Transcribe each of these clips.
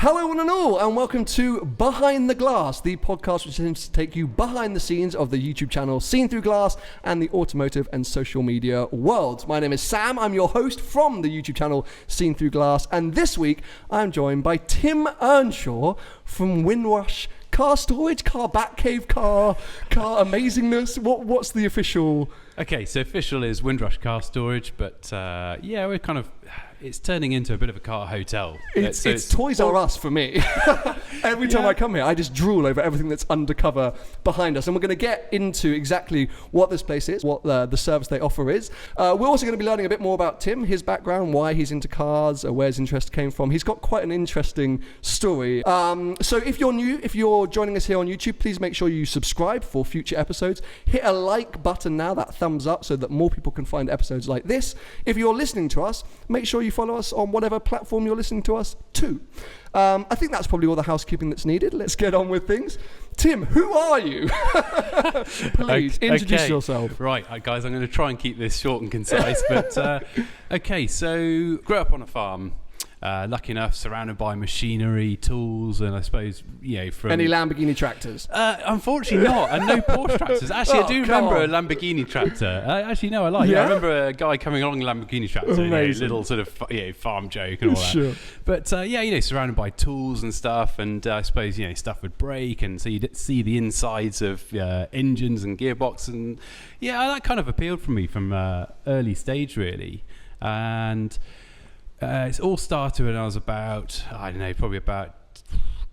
Hello one and all, and welcome to Behind the Glass, the podcast which aims to take you behind the scenes of the YouTube channel Seen Through Glass and the automotive and social media world. My name is Sam, I'm your host from the YouTube channel Seen Through Glass, and this week I'm joined by Tim Earnshaw from Windrush Car Storage, Car Batcave, Car Amazingness. What's the official? Okay, so official is Windrush Car Storage, but we're kind of... It's turning into a bit of a car hotel. It's Toys R Us for me. Every time I come here, I just drool over everything that's undercover behind us. And we're going to get into exactly what this place is, what the service they offer is. We're also going to be learning a bit more about Tim, his background, why he's into cars, where his interest came from. He's got quite an interesting story. So if you're new, if you're joining us here on YouTube, please make sure you subscribe for future episodes. Hit a like button now, that thumbs up, so that more people can find episodes like this. If you're listening to us, make sure you follow us on whatever platform you're listening to us to. I think that's probably all the housekeeping that's needed. Let's get on with things. Tim, who are you? Please, introduce yourself. Right, guys, I'm going to try and keep this short and concise. But, so grew up on a farm. Lucky enough, surrounded by machinery, tools, and I suppose, from... Any Lamborghini tractors? Unfortunately not, and no Porsche tractors. Actually, I do remember a Lamborghini tractor. I like it. I remember a guy coming along a Lamborghini tractor, little sort of farm joke and all that. Sure. But, surrounded by tools and stuff, and I suppose, stuff would break, and so you'd see the insides of engines and gearbox, and that kind of appealed for me from early stage, really. And... it's all started when I was about, probably about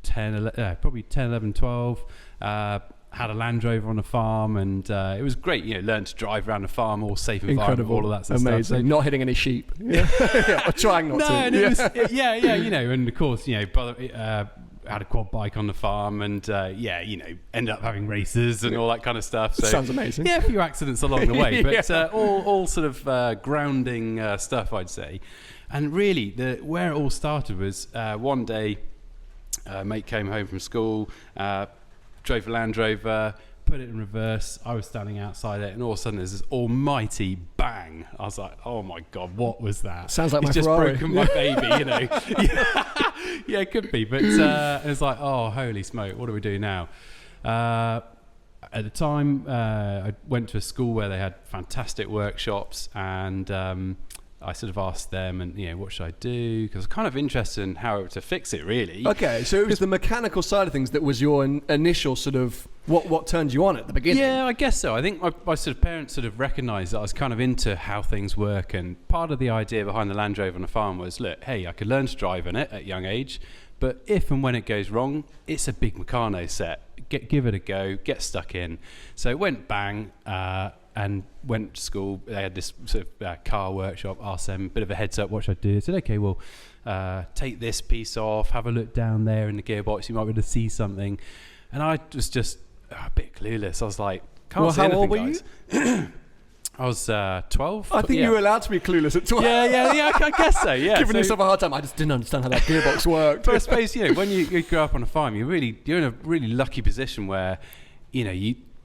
10, 11, 12. Had a Land Rover on a farm, and it was great. Learned to drive around a farm, all safe and environment, all of that sort of Amazing. stuff. So, not hitting any sheep. Or trying not to. And it was, and of course, brother had a quad bike on the farm, and ended up having races and all that kind of stuff. So sounds amazing. Yeah, a few accidents along the way, but all sort of grounding stuff, I'd say. And really, where it all started was one day, a mate came home from school, drove a Land Rover, put it in reverse. I was standing outside it, and all of a sudden there's this almighty bang. I was like, "Oh my God, what was that?" Sounds like it's my just Ferrari. Broken my baby, Yeah, it could be. But it's like, oh, holy smoke, what do we do now? At the time, I went to a school where they had fantastic workshops, and I sort of asked them, and what should I do? Because I was kind of interested in how to fix it, really. Okay, so it was the mechanical side of things that was your initial sort of what turned you on at the beginning. Yeah, I guess so. I think my sort of parents sort of recognised that I was kind of into how things work, and part of the idea behind the Land Rover on the farm was, look, hey, I could learn to drive in it at a young age, but if and when it goes wrong, it's a big Meccano set. Give it a go, get stuck in. So it went bang. And went to school. They had this sort of car workshop. Asked them a bit of a heads up what should I do. I said, okay, well, take this piece off, have a look down there in the gearbox. You might be able to see something. And I was just a bit clueless. I was like, can't see anything, guys. How old were you? I was 12. I think you were allowed to be clueless at 12. Yeah, I guess so, yeah. Giving yourself a hard time. I just didn't understand how that gearbox worked. But I suppose, when you grow up on a farm, you're in a really lucky position where,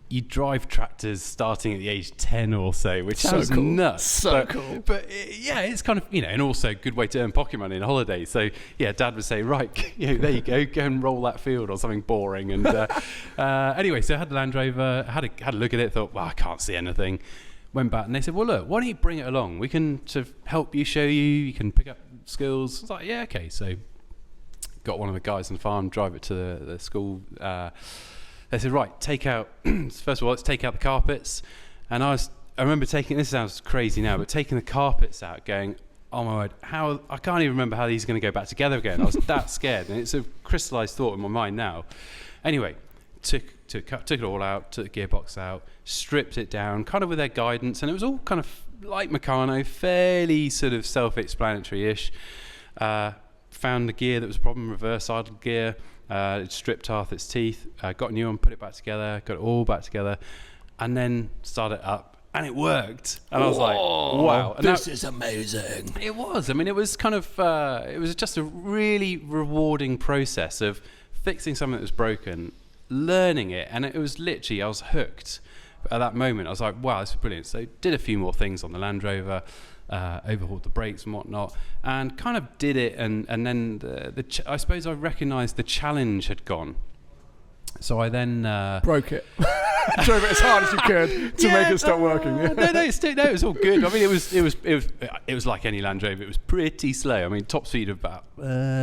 you drive tractors starting at the age 10 or so, which sounds cool. nuts. Cool. But it's kind of, and also a good way to earn pocket money in a holiday. So, Dad would say, right, there you go and roll that field or something boring. And anyway, so I had the Land Rover, had a look at it, thought, well, I can't see anything. Went back and they said, well, look, why don't you bring it along? We can sort of help you, show you can pick up skills. I was like, yeah, okay. So got one of the guys on the farm, drive it to the school. They said, right, first of all, let's take out the carpets. And I remember this sounds crazy now, but taking the carpets out, going, oh my word, I can't even remember how these are going to go back together again. I was that scared, and it's a crystallised thought in my mind now. Anyway, took it all out, took the gearbox out, stripped it down, kind of with their guidance, and it was all kind of like Meccano, fairly sort of self-explanatory-ish. Found the gear that was a problem, reverse idle gear. It stripped half its teeth, got a new one, put it back together, got it all back together, and then started it up, and it worked. And I was like, wow. And this is amazing. It was. I mean, it was kind of, it was just a really rewarding process of fixing something that was broken, learning it, and it was literally, I was hooked at that moment. I was like, wow, this is brilliant. So did a few more things on the Land Rover, overhauled the brakes and whatnot, and kind of did it. And then I suppose I recognised the challenge had gone. So I then broke it. Drove it as hard as you could to make it stop working. No, it was all good. I mean, it was like any Land Rover. It was pretty slow. I mean, top speed of about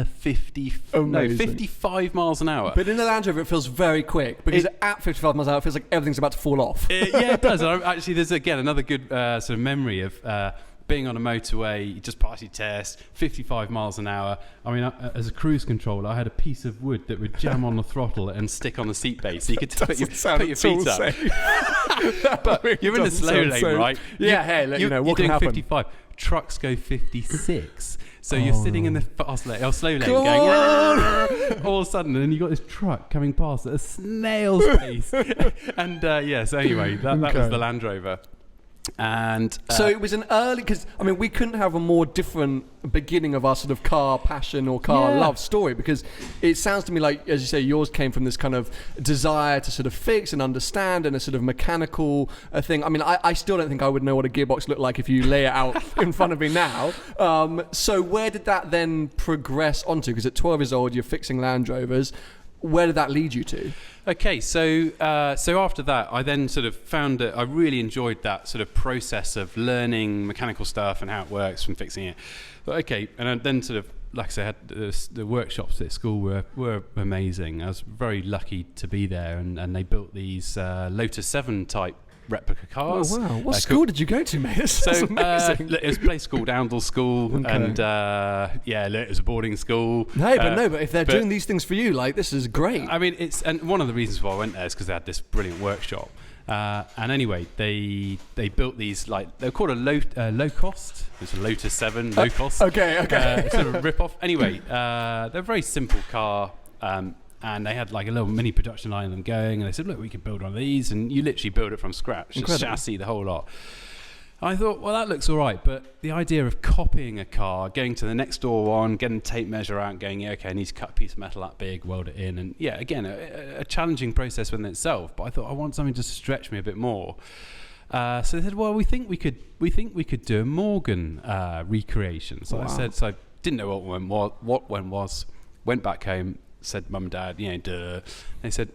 55 miles an hour. But in a Land Rover, it feels very quick because at 55 miles an hour, it feels like everything's about to fall off. Yeah, it does. And actually, there's again another good sort of memory of being on a motorway. You just pass your test, 55 miles an hour. I mean, as a cruise controller, I had a piece of wood that would jam on the throttle and stick on the seat base, so you could put your feet up. But you're in the slow lane, right? Yeah, hey, what you're can doing happen? 55. Trucks go 56. So you're sitting in the fast lane, or slow lane, Come going all of a sudden, and then you got this truck coming past at a snail's pace. And so anyway, that was the Land Rover. And so it was an early, because I mean we couldn't have a more different beginning of our sort of car passion or car love story, because it sounds to me like, as you say, yours came from this kind of desire to sort of fix and understand, and a sort of mechanical thing. I mean, I still don't think I would know what a gearbox looked like if you lay it out in front of me now. So where did that then progress onto? Because at 12 years old you're fixing Land Rovers. Where did that lead you to? Okay, so after that, I then sort of found that I really enjoyed that sort of process of learning mechanical stuff and how it works from fixing it. But okay, and then sort of, like I said, the workshops at school were amazing. I was very lucky to be there, and they built these Lotus 7 type replica cars. Oh wow! What school did you go to, mate? That's amazing. It was a place called Oundle School, and it was a boarding school. But if they're doing these things for you, like, this is great. I mean, and one of the reasons why I went there is because they had this brilliant workshop. And anyway, they built these, like, they're called a low cost. It's a Lotus 7 low cost. Okay. Sort of rip off. Anyway, they're a very simple car. And they had like a little mini production line of them going, and they said, look, we could build one of these, and you literally build it from scratch. The chassis, the whole lot. I thought, well, that looks all right, but the idea of copying a car, going to the next door one, getting a tape measure out, and going, yeah, okay, I need to cut a piece of metal that big, weld it in, and yeah, again, a challenging process within itself, but I thought I want something just to stretch me a bit more. So they said, well, we think we could do a Morgan recreation. So I said, so I didn't know what one was, went back home, said mum and dad, duh. They said,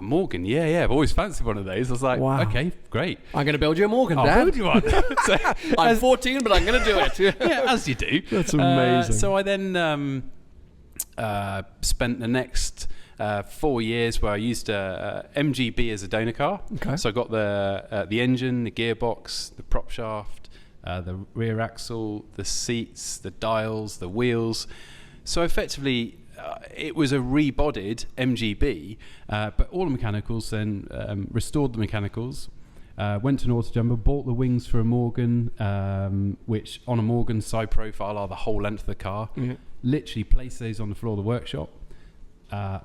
Morgan, yeah, I've always fancied one of those. I was like, okay, great. I'm going to build you a Morgan, Dad. I'll build you one. I'm 14, but I'm going to do it. Yeah, as you do. That's amazing. So I then spent the next 4 years where I used MGB as a donor car. Okay. So I got the engine, the gearbox, the prop shaft, the rear axle, the seats, the dials, the wheels. So effectively, it was a rebodied MGB, but all the mechanicals, then restored the mechanicals, went to an auto jumper, bought the wings for a Morgan, which on a Morgan side profile are the whole length of the car, literally placed those on the floor of the workshop,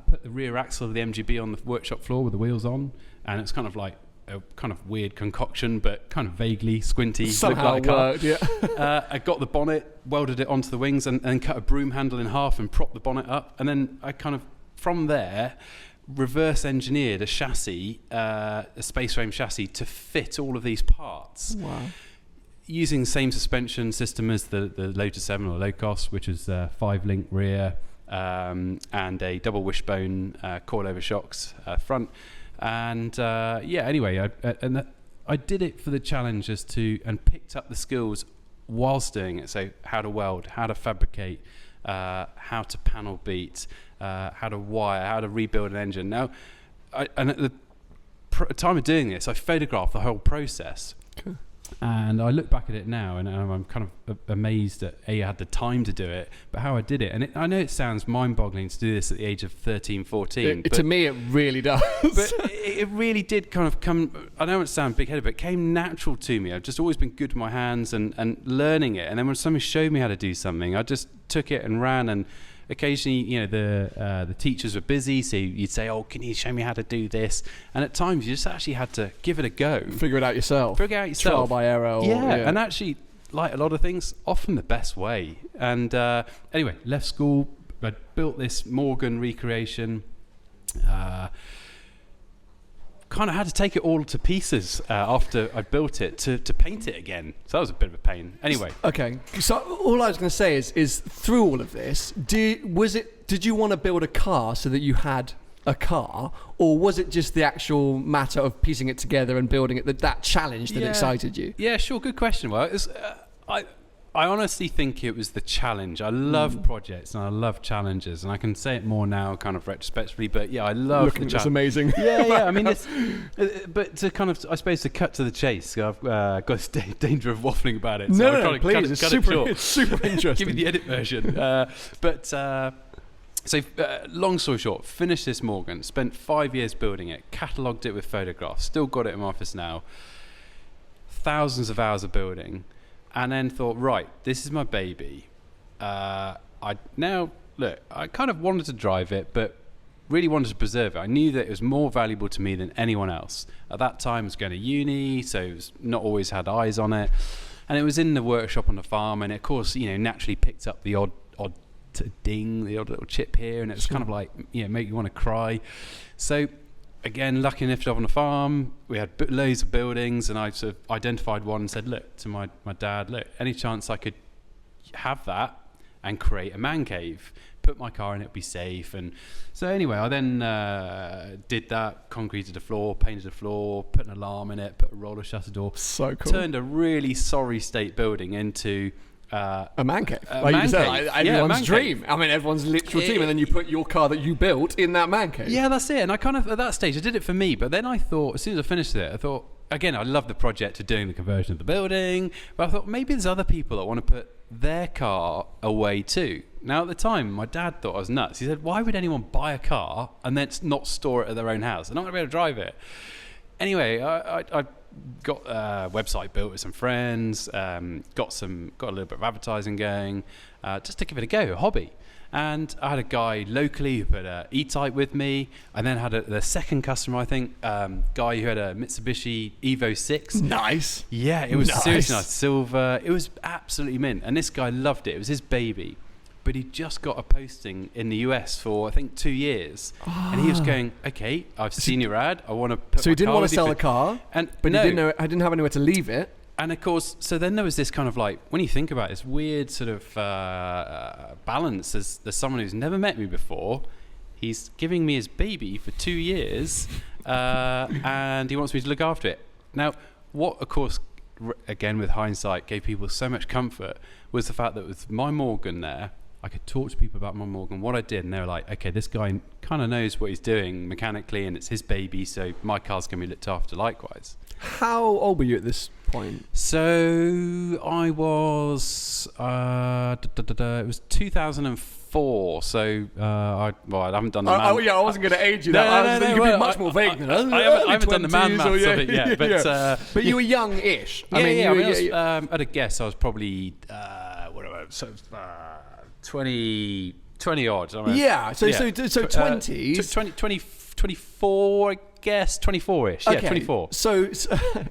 put the rear axle of the MGB on the workshop floor with the wheels on, and it's kind of like a kind of weird concoction, but kind of vaguely squinty. Somehow looked like worked, yeah. I got the bonnet, welded it onto the wings, and cut a broom handle in half and propped the bonnet up. And then I kind of, from there, reverse engineered a chassis, a space frame chassis, to fit all of these parts. Wow. Using the same suspension system as the Lotus 7 or low cost, which is 5-link rear and a double wishbone coilover shocks front. And anyway, I did it for the challenge and picked up the skills whilst doing it. So how to weld, how to fabricate, how to panel beat, how to wire, how to rebuild an engine. Now, and at the time of doing this, I photographed the whole process. Cool. And I look back at it now, and I'm kind of amazed that I had the time to do it, but how I did it. And I know it sounds mind-boggling to do this at the age of 13, 14. To me, it really does. But it really did kind of come, I know it sounds big-headed, but it came natural to me. I've just always been good with my hands and learning it. And then when somebody showed me how to do something, I just took it and ran. And occasionally, the teachers were busy, so you'd say, "Oh, can you show me how to do this?" And at times, you just actually had to give it a go, figure it out yourself, trial by error. And actually, like a lot of things, often the best way. And anyway, left school, I built this Morgan recreation. kind of had to take it all to pieces after I built it to paint it again. So that was a bit of a pain. Anyway. Okay. So all I was going to say is through all of this, did you want to build a car so that you had a car, or was it just the actual matter of piecing it together and building it, that challenge that excited you? Yeah, sure. Good question. Well, I honestly think it was the challenge. I love projects and I love challenges, and I can say it more now, kind of retrospectively. But yeah, I love the challenge. It's amazing. Yeah. I mean, but to kind of, I suppose, to cut to the chase, I've got this danger of waffling about it. So No, please. It's super interesting. Give me the edit version. So long story short, finished this Morgan. Spent 5 years building it. Catalogued it with photographs. Still got it in my office now. Thousands of hours of building. And then thought, right, this is my baby. I kind of wanted to drive it, but really wanted to preserve it. I knew that it was more valuable to me than anyone else. At that time, I was going to uni, so it was not always had eyes on it. And it was in the workshop on the farm, and of course, naturally picked up the odd ding, the odd little chip here, and it was kind of like, make you want to cry. So again, lucky enough to live on a farm. We had loads of buildings, and I sort of identified one and said, look, to my dad, look, any chance I could have that and create a man cave, put my car in it, be safe. And so anyway, I then did that, concreted the floor, painted the floor, put an alarm in it, put a roller shutter door. So cool. Turned a really sorry state building into a man cave. Like you said, everyone's dream. I mean, everyone's literal dream, and then you put your car that you built in that man cave. Yeah, that's it. And I kind of, at that stage, I did it for me, but then I thought, as soon as I finished it, I thought, again, I love the project of doing the conversion of the building, but I thought maybe there's other people that want to put their car away too. Now, at the time, my dad thought I was nuts. He said, why would anyone buy a car and then not store it at their own house? They're not going to be able to drive it. Anyway, I got a website built with some friends, got a little bit of advertising going, just to give it a go, a hobby. And I had a guy locally who put an E-Type with me. I then had the second customer, I think, guy who had a Mitsubishi Evo 6. Nice. Yeah, it was seriously nice. Silver. It was absolutely mint. And this guy loved it. It was his baby. But he just got a posting in the US for, I think, 2 years. And he was going, okay, I've seen your ad. I want to put So he didn't want to sell the car, but he didn't have anywhere to leave it. And of course, so then there was this kind of like, when you think about it, this weird sort of balance. There's someone who's never met me before. He's giving me his baby for 2 years, and he wants me to look after it. Now, what, of course, again, with hindsight, gave people so much comfort was the fact that with my Morgan there, I could talk to people about my Morgan, what I did, and they were like, okay, this guy kind of knows what he's doing mechanically, and it's his baby, so my car's going to be looked after likewise. How old were you at this point? So I was, it was 2004, so I haven't done the man... I wasn't going to age you. You've been much more vague than us. I haven't done the man maths of it yet, but you were young-ish. At a guess, I was probably, 20 odd. I mean, so 20s. 24, I guess, 24-ish. Okay. Yeah, 24. So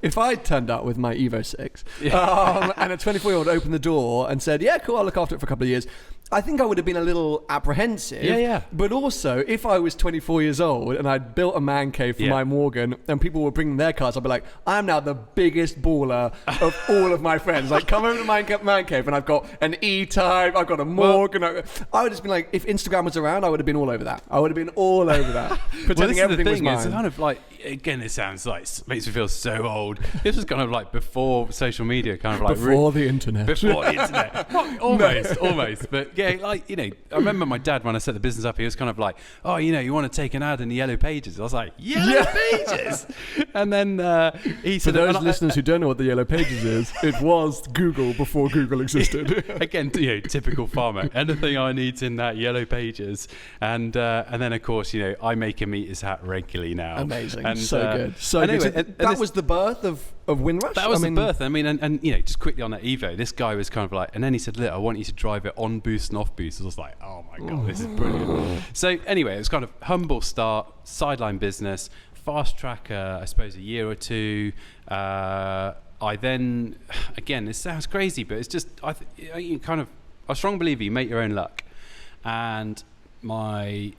if I turned up with my Evo 6 and a 24-year-old opened the door and said, yeah, cool, I'll look after it for a couple of years, I think I would have been a little apprehensive. Yeah. But also, if I was 24 years old and I'd built a man cave for my Morgan and people were bringing their cars, I'd be like, I'm now the biggest baller of all of my friends. Like, come over to my man cave and I've got an E-Type, I've got a Morgan. I would just be like, if Instagram was around, I would have been all over that. I would have been all over that. Pretending everything was mine. It's kind of like, again, it sounds like, makes me feel so old. This was kind of like before social media, kind of like... Before the internet. Before the internet. Almost. But yeah, like, I remember my dad, when I set the business up, he was kind of like, oh, you want to take an ad in the Yellow Pages? I was like, Yellow Pages? And then he said... For those listeners who don't know what the Yellow Pages is, it was Google before Google existed. Again, typical farmer. Anything I need's in that Yellow Pages. And then, of course, I make him eat his hat regularly now. Amazing. And, so good. So anyway, good. So that was the birth of Windrush? That was the birth. I mean, and just quickly on that Evo, this guy was kind of like, and then he said, look, I want you to drive it on boost and off boost. I was like, oh my God, this is brilliant. So anyway, it was kind of humble start, sideline business, fast track, I suppose, a year or two. I then, again, this sounds crazy, but it's just, I'm a strong believer you make your own luck. And my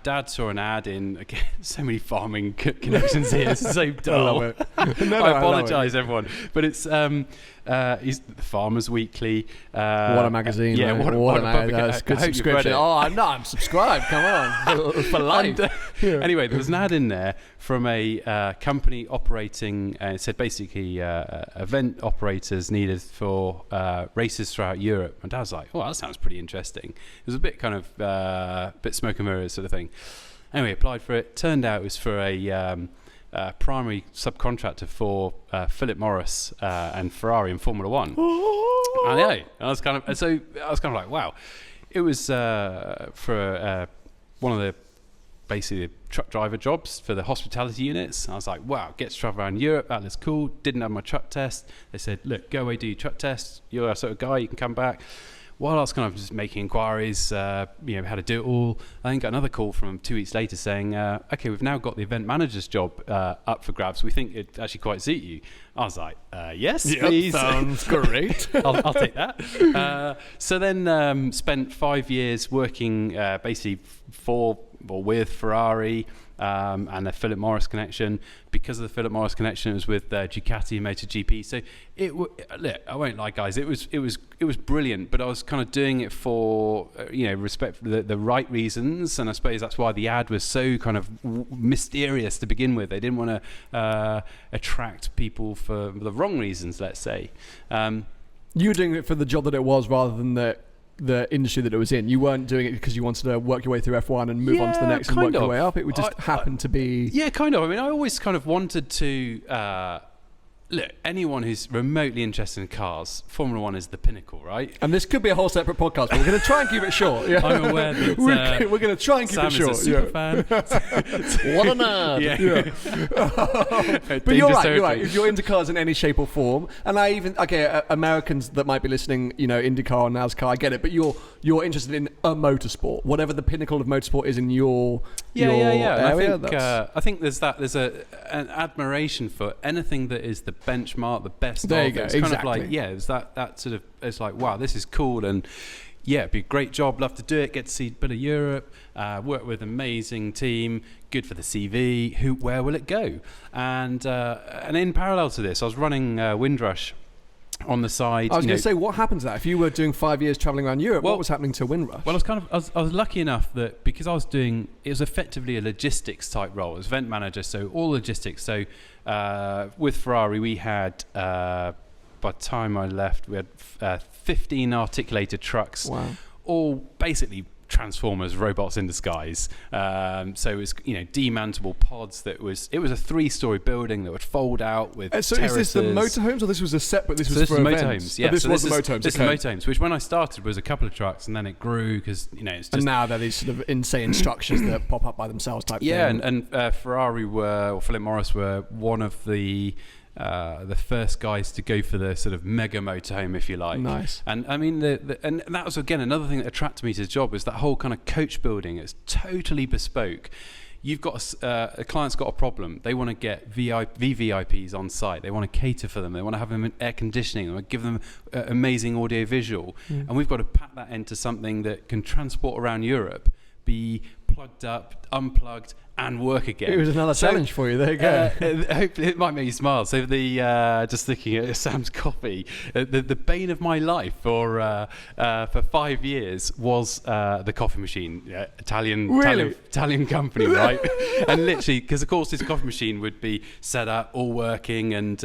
dad saw an ad in, again, so many farming connections here. It's so dull. I love it. I apologise, everyone, but it's he's the Farmers Weekly. What a magazine! Yeah, what a magazine. That's good subscription. Oh no, I'm subscribed. Come on, for life. And, anyway, there was an ad in there from a company operating. It said basically event operators needed for races throughout Europe. My dad was like, "Oh, that sounds pretty interesting." It was a bit kind of bit smoke and mirrors sort of thing. Anyway, applied for it. Turned out it was for a primary subcontractor for Philip Morris and Ferrari in Formula One. I know. I was kind of like, wow. It was for one of the basically truck driver jobs for the hospitality units. I was like, wow, get to travel around Europe. That looks cool. Didn't have my truck test. They said, look, go away, do your truck test. You're a sort of guy. You can come back. While I was kind of just making inquiries, how to do it all, I then got another call from them 2 weeks later saying, okay, we've now got the event manager's job up for grabs. We think it'd actually quite suit you. I was like, yes, please. Sounds great. I'll take that. So then spent 5 years working basically with Ferrari and the Philip Morris connection. Because of the Philip Morris connection, it was with Ducati and MotoGP. So look, I won't lie, guys. It was brilliant, but I was kind of doing it for respect for the right reasons, and I suppose that's why the ad was so kind of mysterious to begin with. They didn't want to attract people for the wrong reasons, let's say. You were doing it for the job that it was, rather than the industry that it was in. You weren't doing it because you wanted to work your way through F1 and move on to the next and work your way up. It would just happen to be... Yeah, kind of. I mean, I always kind of wanted to... look, anyone who's remotely interested in cars, Formula One is the pinnacle, right? And this could be a whole separate podcast, but we're going to try and keep it short. Yeah. I'm aware that we're going to try and keep it short. Sam is a super fan. What a nerd. Yeah. But you're right. If you're into cars in any shape or form, and Americans that might be listening, IndyCar or NASCAR, I get it, but you're interested in a motorsport, whatever the pinnacle of motorsport is in your area. I think there's an admiration for anything that is the benchmark, the best. There you go. It's exactly. kind of like, it's that sort of, it's like, wow, this is cool, and it'd be a great job, love to do it, get to see a bit of Europe, work with an amazing team, good for the CV, where will it go? And in parallel to this, I was running Windrush on the side. I was going to say, what happened to that? If you were doing 5 years travelling around Europe, what was happening to Windrush? Well, I was lucky enough that because it was effectively a logistics type role. It was event manager, so all logistics. So with Ferrari, we had, by the time I left, we had 15 articulated trucks, wow, all basically Transformers, robots in disguise. So it was, demountable pods. It was a 3-story building that would fold out with so terraces. Is this the motorhomes, or this was a separate? This was for events. Yeah, this was the motorhomes. This is motorhomes, which when I started was a couple of trucks, and then it grew because it's just. And now they're these sort of insane structures that pop up by themselves type thing. Yeah, and Ferrari or Philip Morris were one of the first guys to go for the sort of mega motorhome, if you like. Nice. And I mean, and that was again another thing that attracted me to the job, was that whole kind of coach building. It's totally bespoke. You've got a client's got a problem. They want to get VVIPs on site. They want to cater for them. They want to have them in air conditioning. They want to give them amazing audio visual. And we've got to pack that into something that can transport around Europe, be plugged up, unplugged, and work again. It was another challenge for you. There you go. Hopefully it might make you smile. So just looking at Sam's coffee, the bane of my life for 5 years was the coffee machine. Italian company, right? And literally, because of course this coffee machine would be set up, all working, and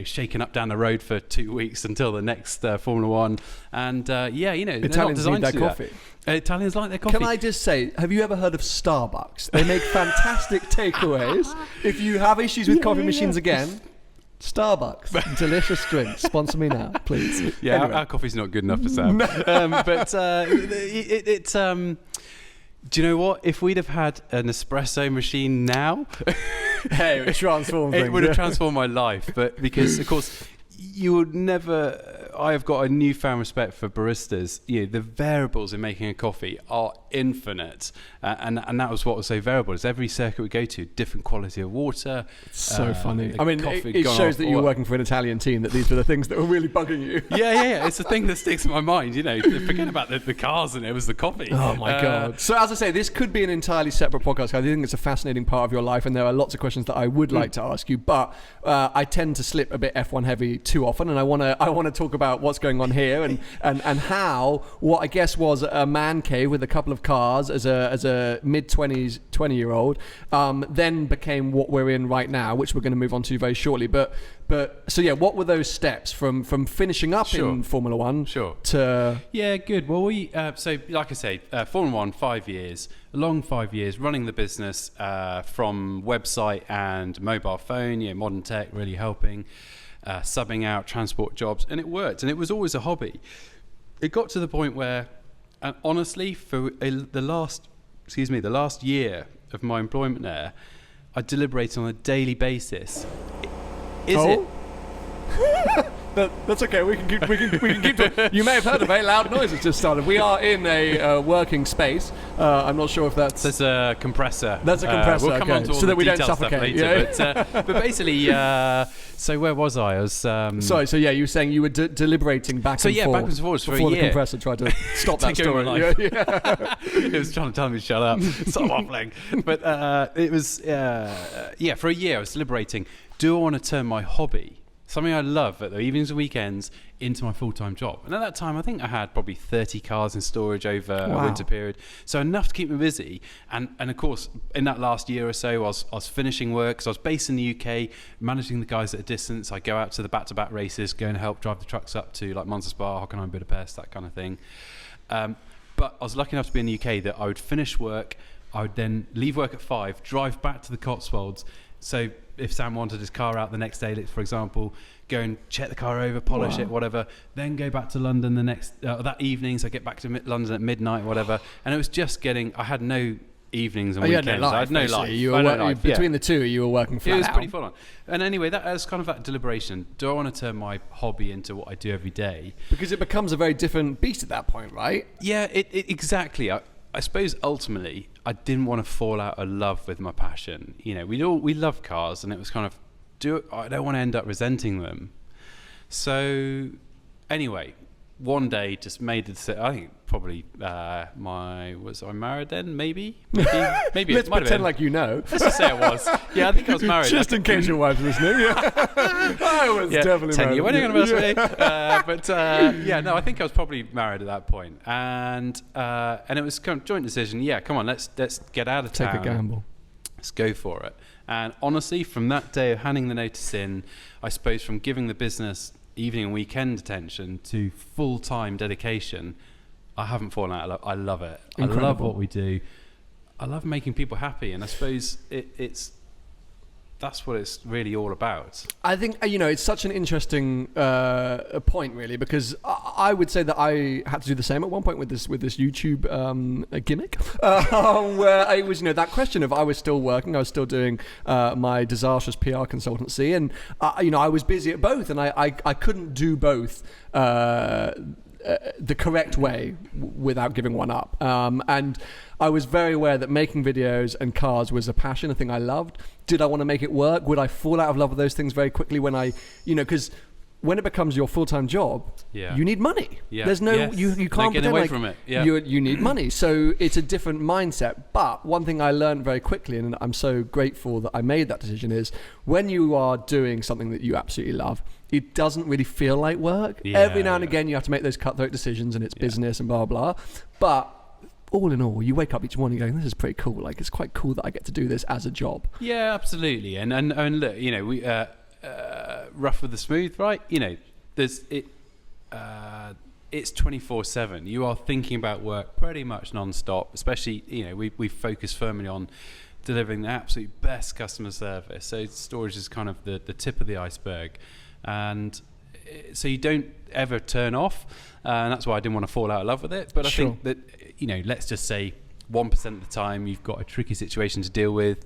shaken up down the road for 2 weeks until the next Formula One. And Italians need their coffee. Italians like their coffee. Can I just say, have you ever heard of Starbucks? They make fantastic takeaways. If you have issues with coffee machines again, Starbucks, delicious drink. Sponsor me now, please. Yeah, anyway. our coffee's not good enough for Sam. But do you know what? If we'd have had an espresso machine now, hey, it would transform things. It would have transformed my life. But because, of course, you would never, I have got a newfound respect for baristas. The variables in making a coffee are infinite, and that was what was so variable. Is every circuit we go to, different quality of water. It's so funny. The I mean, it shows that you were working for an Italian team, that these were the things that were really bugging you. Yeah. It's the thing that sticks in my mind. Forget about the cars, and it was the coffee. Oh my God. So as I say, this could be an entirely separate podcast. I think it's a fascinating part of your life, and there are lots of questions that I would like to ask you, but I tend to slip a bit F1 heavy too often, and I want to talk about what's going on here and how what I guess was a man cave with a couple of cars as a mid-20s 20-year-old then became what we're in right now, which we're going to move on to very shortly. But so yeah, what were those steps from finishing up in Formula One to... Yeah, good. Well, so like I say, Formula One, 5 years, a long 5 years, running the business from website and mobile phone, modern tech really helping, subbing out transport jobs, and it worked, and it was always a hobby. It got to the point where, and honestly, for the last year of my employment there, I deliberated on a daily basis. Is it? That's okay. We can keep talking. You may have heard a very loud noise that's just started. We are in a working space. I'm not sure if that's... There's a compressor. That's a compressor. We'll come on to all so the that we don't detail stuff suffocate. later. Yeah. But basically, so where was I? I was... Sorry. So yeah, you were saying you were deliberating back and forth. back and forth for a before year. the compressor tried to stop that story. Yeah. It was trying to tell me to shut up. Stop waffling. But it was... for a year I was deliberating. Do I want to turn my hobby, something I love at the evenings and weekends, into my full-time job? And at that time, I think I had probably 30 cars in storage over a winter period. So enough to keep me busy. And of course, in that last year or so, I was finishing work. So I was based in the UK, managing the guys at a distance. I go out to the back-to-back races, go and help drive the trucks up to like Monza Spa, Hockenheim, Budapest, that kind of thing. But I was lucky enough to be in the UK that I would finish work. I would then leave work at 5, drive back to the Cotswolds. So if Sam wanted his car out the next day, for example, go and check the car over, polish it, whatever, then go back to London the next that evening. So I get back to London at midnight, whatever. And it was just I had no evenings and weekends. I had no life. You were between the two, you were working flat out. It was pretty full on. And anyway, that was kind of that deliberation. Do I want to turn my hobby into what I do every day? Because it becomes a very different beast at that point, right? Yeah, it exactly. I suppose ultimately I didn't want to fall out of love with my passion. We love cars, and it was kind of, I don't want to end up resenting them. So anyway, one day just made the decision. I think probably was I married then? Maybe. Let's pretend like you know. Let's just say I was. Yeah, I think I was married. Just in case your wife's listening. Yeah. I was definitely 10-year married. wedding anniversary. I think I was probably married at that point, and it was kind of joint decision. Yeah, come on, let's get out of town. Take a gamble. Let's go for it. And honestly, from that day of handing the notice in, I suppose from giving the business evening and weekend attention to full-time dedication, I haven't fallen out of love. I love it. Incredible. I love what we do. I love making people happy, and I suppose that's what it's really all about. I think, it's such an interesting point, really, because I would say that I had to do the same at one point with this YouTube gimmick, where I was, that question of I was still working, I was still doing my disastrous PR consultancy, and, I was busy at both, and I couldn't do both the correct way without giving one up. And I was very aware that making videos and cars was a passion, a thing I loved. Did I want to make it work? Would I fall out of love with those things very quickly when because when it becomes your full-time job, you need money. Yeah. There's no, you can't get pretend away like from it. Yeah. You need money. So it's a different mindset. But one thing I learned very quickly, and I'm so grateful that I made that decision, is when you are doing something that you absolutely love, it doesn't really feel like work. Every now and again, you have to make those cutthroat decisions, and it's business and blah, blah. But all in all, you wake up each morning going, this is pretty cool. Like, it's quite cool that I get to do this as a job. Yeah, absolutely. And look, we rough with the smooth, right? There's it. It's 24/7. You are thinking about work pretty much non-stop. Especially, we focus firmly on delivering the absolute best customer service. So storage is kind of the tip of the iceberg, and so you don't ever turn off. And that's why I didn't want to fall out of love with it. But I think that let's just say 1% of the time you've got a tricky situation to deal with.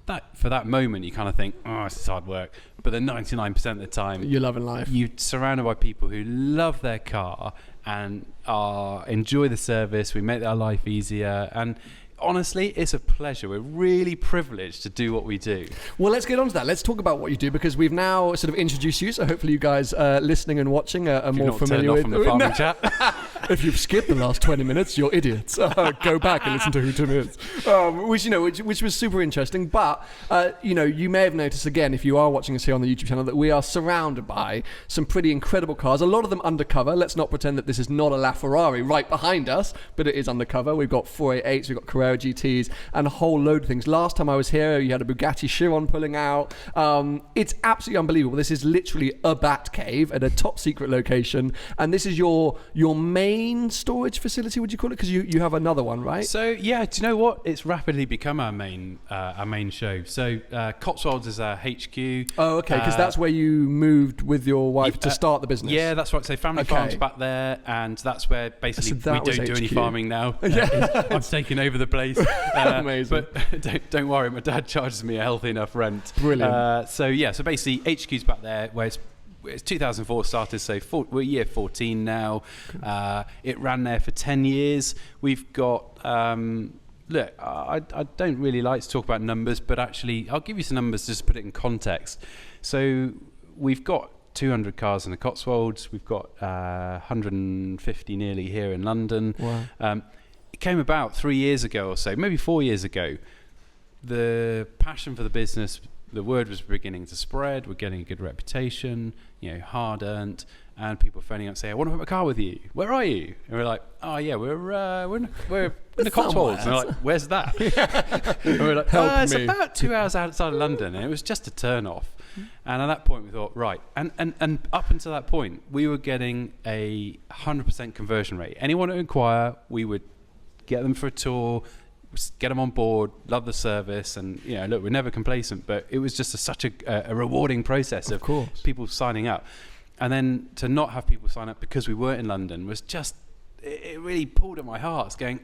that for that moment you kind of think, oh, this is hard work. But then 99% of the time, you're loving life. You're surrounded by people who love their car and enjoy the service. We make their life easier, and honestly, it's a pleasure. We're really privileged to do what we do. Well, let's get on to that. Let's talk about what you do, because we've now sort of introduced you, so hopefully you guys listening and watching are more familiar with... From the farming chat. If you've skipped the last 20 minutes, you're idiots. Go back and listen to who Tim is. Which was super interesting. But, you may have noticed, again, if you are watching us here on the YouTube channel, that we are surrounded by some pretty incredible cars, a lot of them undercover. Let's not pretend that this is not a LaFerrari right behind us, but it is undercover. We've got 488s, we've got Carrera GTs, and a whole load of things. Last time I was here, you had a Bugatti Chiron pulling out. It's absolutely unbelievable. This is literally a bat cave at a top secret location, and this is your main storage facility, would you call it? Because you have another one, right? So yeah, do you know what? It's rapidly become our main show. So Cotswolds is our HQ. Oh, okay, because that's where you moved with your wife to start the business. Yeah, that's right. So family farm's back there, and that's where basically we don't do any farming now. I've taken over the place. Amazing. But don't worry, my dad charges me a healthy enough rent. Brilliant. So basically HQ's back there, where it's 2004 started, so we're year 14 now. It ran there for 10 years. We've got look, I don't really like to talk about numbers, but actually I'll give you some numbers just to put it in context. So we've got 200 cars in the Cotswolds. We've got 150 nearly here in London. Wow. It came about 3 years ago or so, maybe 4 years ago. The passion for the business, the word was beginning to spread. We're getting a good reputation, hard earned, and people phoning up saying, "I want to put my car with you. Where are you?" And we're like, "Oh yeah, we're in the Cotswolds." And they're like, "Where's that?" And we're like, "It's about 2 hours outside of London," and it was just a turn off. And at that point, we thought, right, and up until that point, we were getting a 100% conversion rate. Anyone who inquire, we would get them for a tour, get them on board, love the service, and look, we're never complacent, but it was just such a rewarding process of people signing up. And then to not have people sign up because we weren't in London was just, it really pulled at my heart. It's going,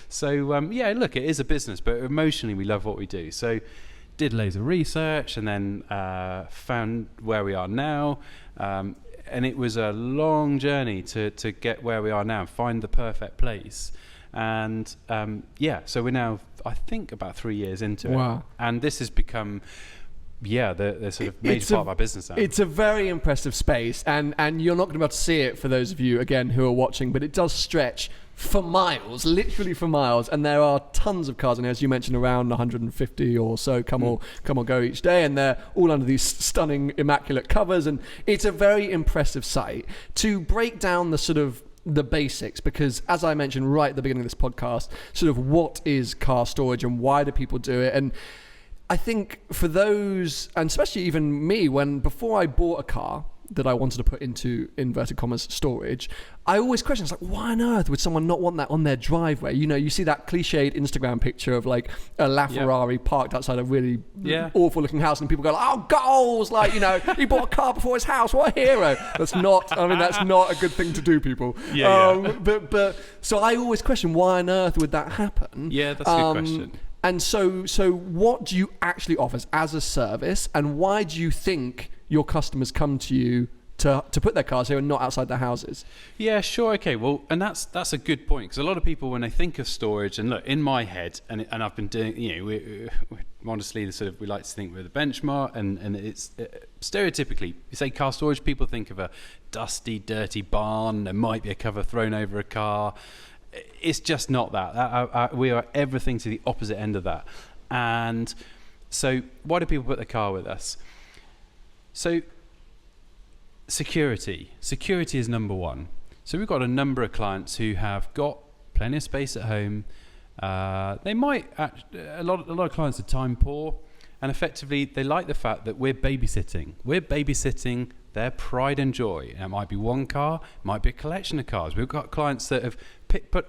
So look, it is a business, but emotionally we love what we do. So did loads of research, and then found where we are now. And it was a long journey to get where we are now, find the perfect place. And so we're now, I think, about 3 years into it. And this has become the sort of major part of our business now. It's a very impressive space, and you're not going to be able to see it for those of you, again, who are watching, but it does stretch for miles, literally for miles, and there are tons of cars in here, as you mentioned, around 150 or so come or go each day, and they're all under these stunning, immaculate covers, and it's a very impressive site. To break down the sort of the basics, because as I mentioned right at the beginning of this podcast, sort of what is car storage and why do people do it? And I think for those, and especially even me, before I bought a car that I wanted to put into inverted commas storage, I always question, it's like, why on earth would someone not want that on their driveway? You see that cliched Instagram picture of like a LaFerrari parked outside a really awful looking house, and people go, "Oh, goals!" Like, he bought a car before his house. What a hero! That's not a good thing to do, people. But so I always question, why on earth would that happen? Yeah, that's a good question. And so what do you actually offer as a service, and why do you think your customers come to you to put their cars here and not outside their houses? Yeah, sure, okay. Well, and that's a good point, because a lot of people, when they think of storage, and look, in my head, and I've been doing, we're honestly, we like to think we're the benchmark, and it's stereotypically, you say car storage, people think of a dusty, dirty barn. There might be a cover thrown over a car. It's just not that. We are everything to the opposite end of that. And so why do people put their car with us? So security is number one. So we've got a number of clients who have got plenty of space at home. They might, a lot of clients are time poor, and effectively they like the fact that we're babysitting. We're babysitting their pride and joy. And it might be one car, it might be a collection of cars. We've got clients that have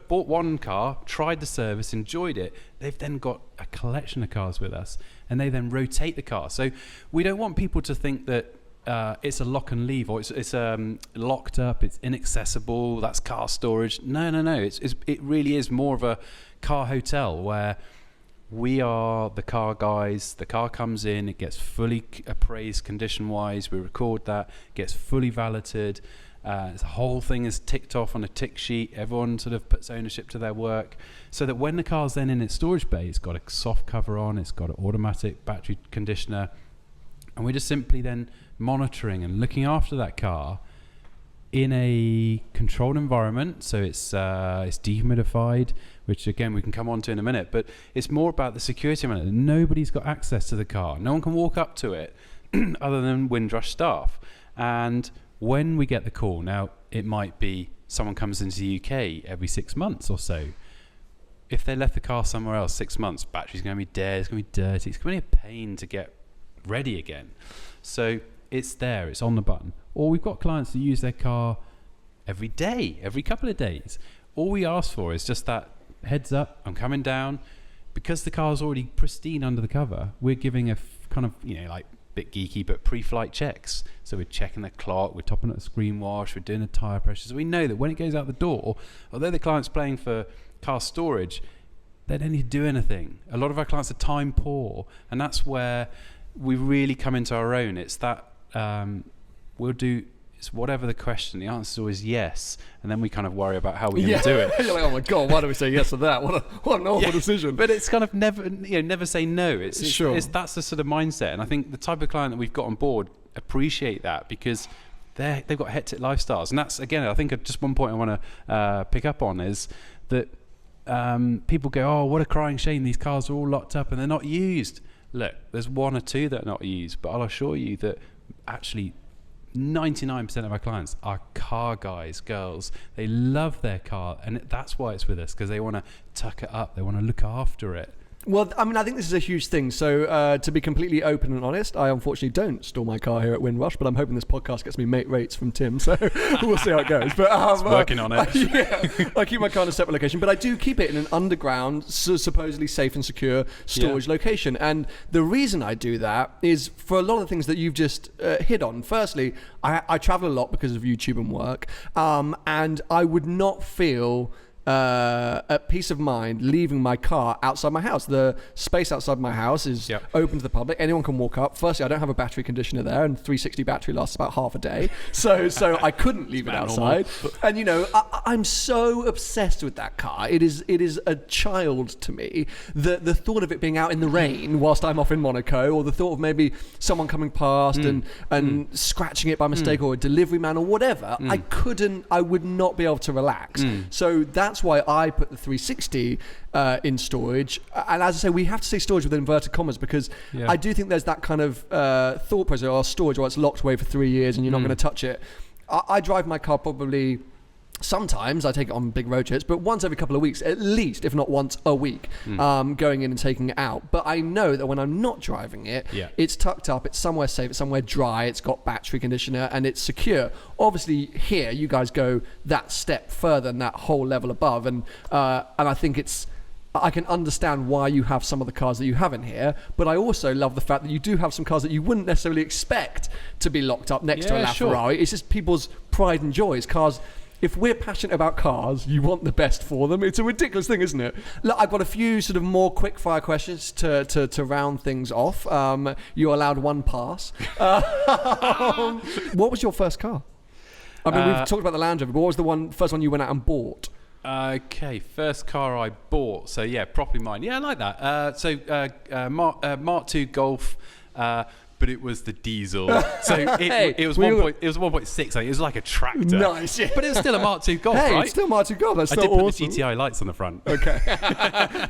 bought one car, tried the service, enjoyed it. They've then got a collection of cars with us, and they then rotate the car. So we don't want people to think that it's a lock and leave, or it's locked up, it's inaccessible, that's car storage. No. It really is more of a car hotel, where we are the car guys. The car comes in, it gets fully appraised condition-wise. We record that, gets fully validated. The whole thing is ticked off on a tick sheet. Everyone sort of puts ownership to their work, so that when the car's then in its storage bay, it's got a soft cover on, it's got an automatic battery conditioner, and we're just simply then monitoring and looking after that car in a controlled environment. So it's dehumidified, which again we can come on to in a minute, but it's more about the security element. Nobody's got access to the car. No one can walk up to it other than Windrush staff. And when we get the call, now it might be someone comes into the UK every 6 months or so. If they left the car somewhere else 6 months, battery's going to be dead, it's going to be dirty, it's going to be a pain to get ready again. So it's there, it's on the button. Or we've got clients that use their car every day, every couple of days. All we ask for is just that heads up, I'm coming down. Because the car's already pristine under the cover, we're giving a kind of, like bit geeky, but pre-flight checks. So we're checking the clock, we're topping up the screen wash, we're doing the tyre pressure. So we know that when it goes out the door, although the client's paying for car storage, they don't need to do anything. A lot of our clients are time poor, and that's where we really come into our own. It's that it's whatever the question, the answer is always yes, and then we kind of worry about how we're going to do it. You're like, oh my god, why do we say yes to that? What an awful decision. But it's kind of never say no. It's that's the sort of mindset, and I think the type of client that we've got on board appreciate that, because they've got hectic lifestyles. And that's, again, I think just one point I want to pick up on is that people go, oh, what a crying shame, these cars are all locked up and they're not used. Look, there's one or two that are not used, but I'll assure you that actually 99% of our clients are car guys, girls. They love their car, and that's why it's with us, because they want to tuck it up, they want to look after it. Well, I mean, I think this is a huge thing. So to be completely open and honest, I unfortunately don't store my car here at Windrush, but I'm hoping this podcast gets me mate rates from Tim, so we'll see how it goes. But working on it. I keep my car in a separate location, but I do keep it in an underground, supposedly safe and secure storage location. And the reason I do that is for a lot of the things that you've just hit on. Firstly, I travel a lot because of YouTube and work, and I would not feel at peace of mind leaving my car outside my house. The space outside my house is open to the public. Anyone can walk up. Firstly, I don't have a battery conditioner there, and 360 battery lasts about half a day. So I couldn't leave it outside. And I'm so obsessed with that car. It is a child to me. The thought of it being out in the rain whilst I'm off in Monaco, or the thought of maybe someone coming past and scratching it by mistake, or a delivery man or whatever, I would not be able to relax. So that's why I put the 360 in storage. And as I say, we have to say storage with inverted commas, because I do think there's that kind of thought process, or storage, or it's locked away for 3 years and you're not going to touch it. I drive my car probably, sometimes I take it on big road trips, but once every couple of weeks, at least, if not once a week, going in and taking it out. But I know that when I'm not driving it, it's tucked up, it's somewhere safe, it's somewhere dry, it's got battery conditioner, and it's secure. Obviously, here, you guys go that step further and that whole level above, and I think I can understand why you have some of the cars that you have in here, but I also love the fact that you do have some cars that you wouldn't necessarily expect to be locked up next to a LaFerrari. It's just people's pride and joy. It's cars. If we're passionate about cars, you want the best for them. It's a ridiculous thing, isn't it? Look, I've got a few sort of more quick-fire questions to round things off. You're allowed one pass. What was your first car? I mean, we've talked about the Land Rover, but what was the first one you went out and bought? Okay, first car I bought. So, properly mine. Yeah, I like that. Mark II Golf. But it was the diesel, so it was 1.6. I think. It was like a tractor. Nice, yeah. But it was still a Mark II Golf, right? It's still a Mark II Golf. That's I still did awesome. put the GTI lights on the front. Okay,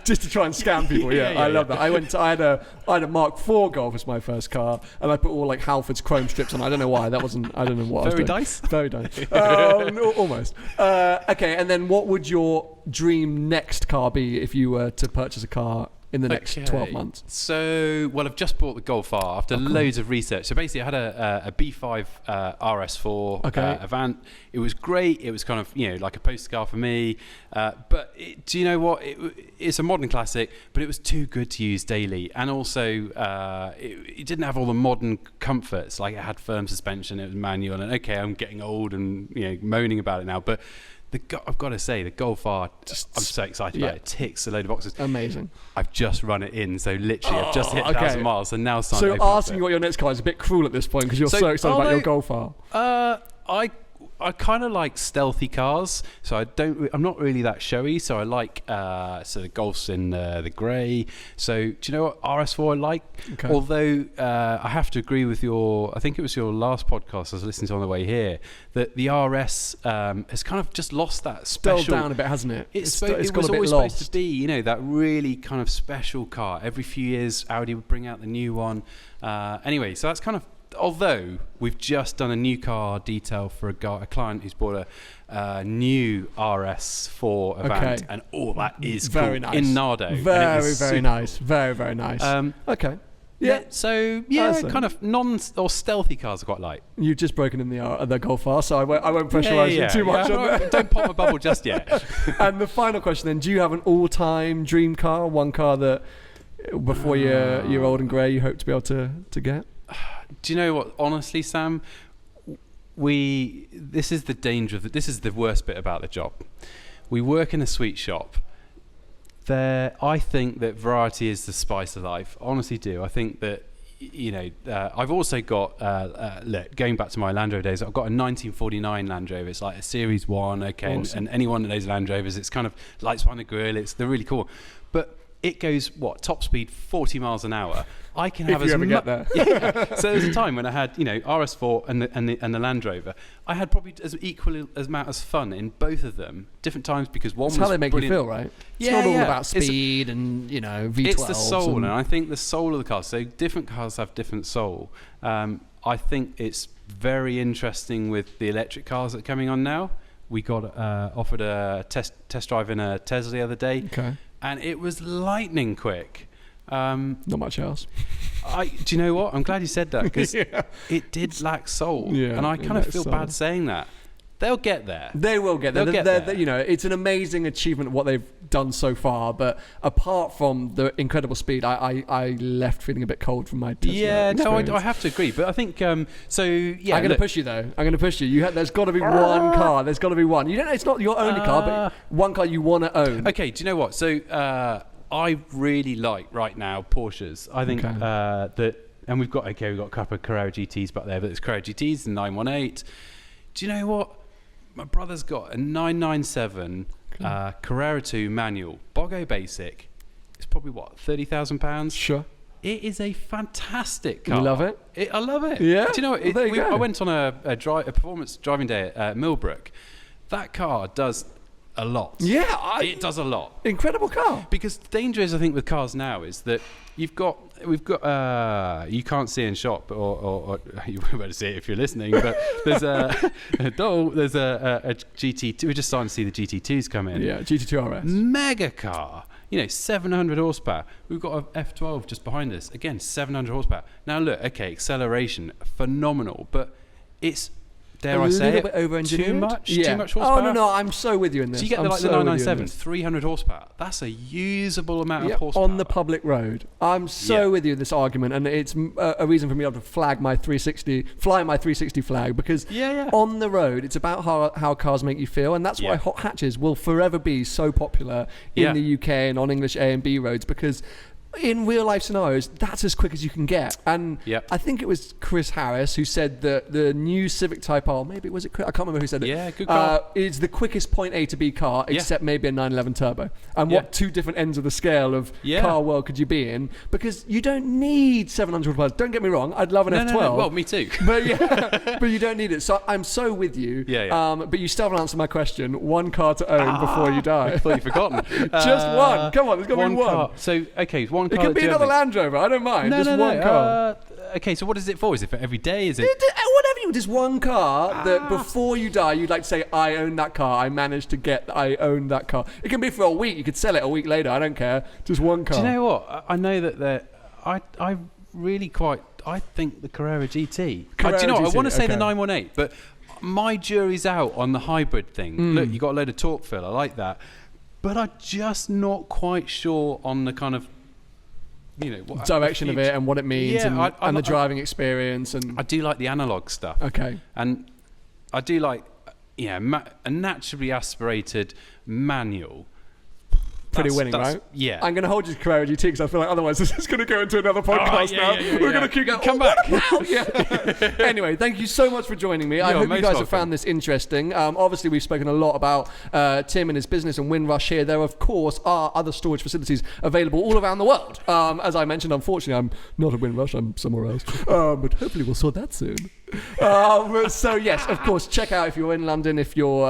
just to try and scam people. I love that. I had a Mark IV Golf as my first car, and I put all like Halford's chrome strips on. I don't know why. I don't know what. Very dice. Very dice. Almost. Okay, and then what would your dream next car be if you were to purchase a car in the next 12 months? So, I've just bought the Golf R after loads of research. So basically, I had a B5 RS4 Avant. It was great. It was kind of, like a poster car for me. But do you know what? It's a modern classic, but it was too good to use daily. And also, it didn't have all the modern comforts. Like, it had firm suspension, it was manual. And I'm getting old and, moaning about it now. But I've got to say, the Golf R, I'm so excited about it. It ticks a load of boxes. Amazing. I've just run it in, so literally I've just hit 1,000 miles, and now starting to So asking you what your next car is a bit cruel at this point because you're so excited about your Golf R. I kind of like stealthy cars, so I'm not really that showy. So I like so the Golf's in the grey. So do you know what RS4 I like? Okay. Although I have to agree with I think it was your last podcast I was listening to on the way here, that the RS has kind of just lost that special. Spelled down a bit, hasn't it? It was always supposed to be, that really kind of special car. Every few years, Audi would bring out the new one. Anyway, so that's kind of. Although we've just done a new car detail for a client who's bought a new RS4 Avant, and that is very cool. Nice. In Nardo. Very nice. Cool. Very nice. Okay. Yeah. So kind of non or stealthy cars I quite like. You've just broken in the Golf R, so I won't pressurise you too much on that. Don't pop my bubble just yet. And the final question then: do you have an all-time dream car? One car that before you're old and grey, you hope to be able to get? Do you know what? Honestly, Sam, this is the danger of this is the worst bit about the job. We work in a sweet shop. I think that variety is the spice of life. I honestly do. I think that I've also got going back to my Land Rover days. I've got a 1949 Land Rover. It's like a Series 1. Okay, awesome. and any one of those Land Rovers, it's kind of lights behind the grille. They're really cool, but it goes top speed 40 miles an hour. I can have if you ever get there. Yeah. So there was a time when I had RS4 and the Land Rover. I had probably as equally as amount of fun in both of them, different times, because one was how they make brilliant. You feel, right? It's not all about speed and V12s. It's the soul, and I think the soul of the car. So different cars have different soul. I think it's very interesting with the electric cars that are coming on now. We got offered a test drive in a Tesla the other day. Okay. And it was lightning quick. Not much else. Do you know what? I'm glad you said that, because it did lack soul. Yeah, and I kind of feel bad saying that. They'll get there. They will get there. They'll get there. It's an amazing achievement what they've done so far. But apart from the incredible speed, I left feeling a bit cold from my Tesla experience. I have to agree. But I think so. Yeah, I'm going to push you though. I'm going to push you. There's got to be one car. There's got to be one. It's not your only car, but one car you want to own. Okay. Do you know what? So I really like right now Porsches. I think that, and we've got a couple of Carrera GTs back there, but there's Carrera GTs and 918. Do you know what? My brother's got a 997 Carrera 2 manual, Bogo basic. It's probably £30,000. Sure. It is a fantastic car. You love it? I love it. Yeah. Do you know what? I went on a performance driving day at Millbrook. That car does a lot. Yeah, it does a lot. Incredible car. Because the danger is, I think, with cars now is that we've got you can't see in shop, or you won't be able to see it if you're listening, but there's a GT2. We're just starting to see the GT2s come in. Yeah, GT2 RS. Mega car. 700 horsepower. We've got a F12 just behind us. Again, 700 horsepower. Now look, okay, acceleration, phenomenal, but it's, dare I say it, a little bit over-engineered? Too much horsepower. Oh, no, I'm so with you in this. So you get the 997, 300 horsepower. That's a usable amount of horsepower. On the public road. I'm so with you in this argument, and it's a reason for me to fly my 360 flag, because on the road, it's about how cars make you feel, and that's why hot hatches will forever be so popular in the UK and on English A and B roads, because in real life scenarios, that's as quick as you can get. And I think it was Chris Harris who said that the new Civic Type R, maybe was it Chris? I can't remember who said it. Yeah, good car. Is the quickest point A to B car, except maybe a 911 Turbo. And what two different ends of the scale of car world could you be in? Because you don't need 700 horsepower. Don't get me wrong, I'd love an F12. No. Well, me too. But you don't need it. So I'm so with you. But you still haven't answered my question. One car to own before you die. I've completely forgotten. Just one. Come on, there's got to be one. Car. So, okay, one car. It could be another Land Rover. I don't mind. Just one car. Okay, so what is it for? Is it for every day? Is it whatever you? Just one car that before you die, you'd like to say, "I own that car. I managed to get. I own that car." It can be for a week. You could sell it a week later. I don't care. Just one car. Do you know what? I know that I really quite. I think the Carrera GT. Do you know what? I want to say the 918, but my jury's out on the hybrid thing. Look, you got a load of torque fill. I like that, but I'm just not quite sure on the kind of what direction of it and what it means, and the driving experience. And I do like the analog stuff. Okay. And I do like, a naturally aspirated manual. Pretty winning, right? Yeah. I'm going to hold you to Carrera GT because I feel like otherwise this is going to go into another podcast now. We're going to keep going. Come back. Anyway, thank you so much for joining me. I hope you guys have found this interesting. Obviously, we've spoken a lot about Tim and his business and Windrush here. There, of course, are other storage facilities available all around the world. As I mentioned, unfortunately, I'm not at Windrush. I'm somewhere else. But hopefully we'll sort that soon. So yes, of course, check out if you're in London, if you're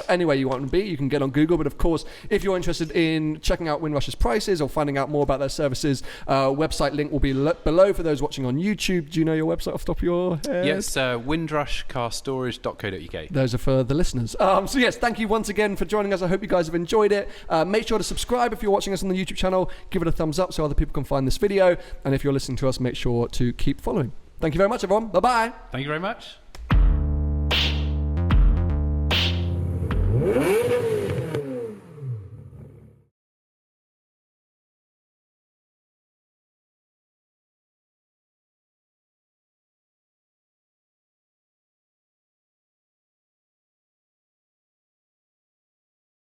anywhere you want to be, you can get on Google. But of course, if you're interested in checking out Windrush's prices or finding out more about their services, website link will be below for those watching on YouTube. Do you know your website off the top of your head? Yes, windrushcarstorage.co.uk. Those are for the listeners. So yes, thank you once again for joining us. I hope you guys have enjoyed it. Make sure to subscribe if you're watching us on the YouTube channel. Give it a thumbs up so other people can find this video. And if you're listening to us, make sure to keep following. Thank you very much, everyone. Bye-bye. Thank you very much.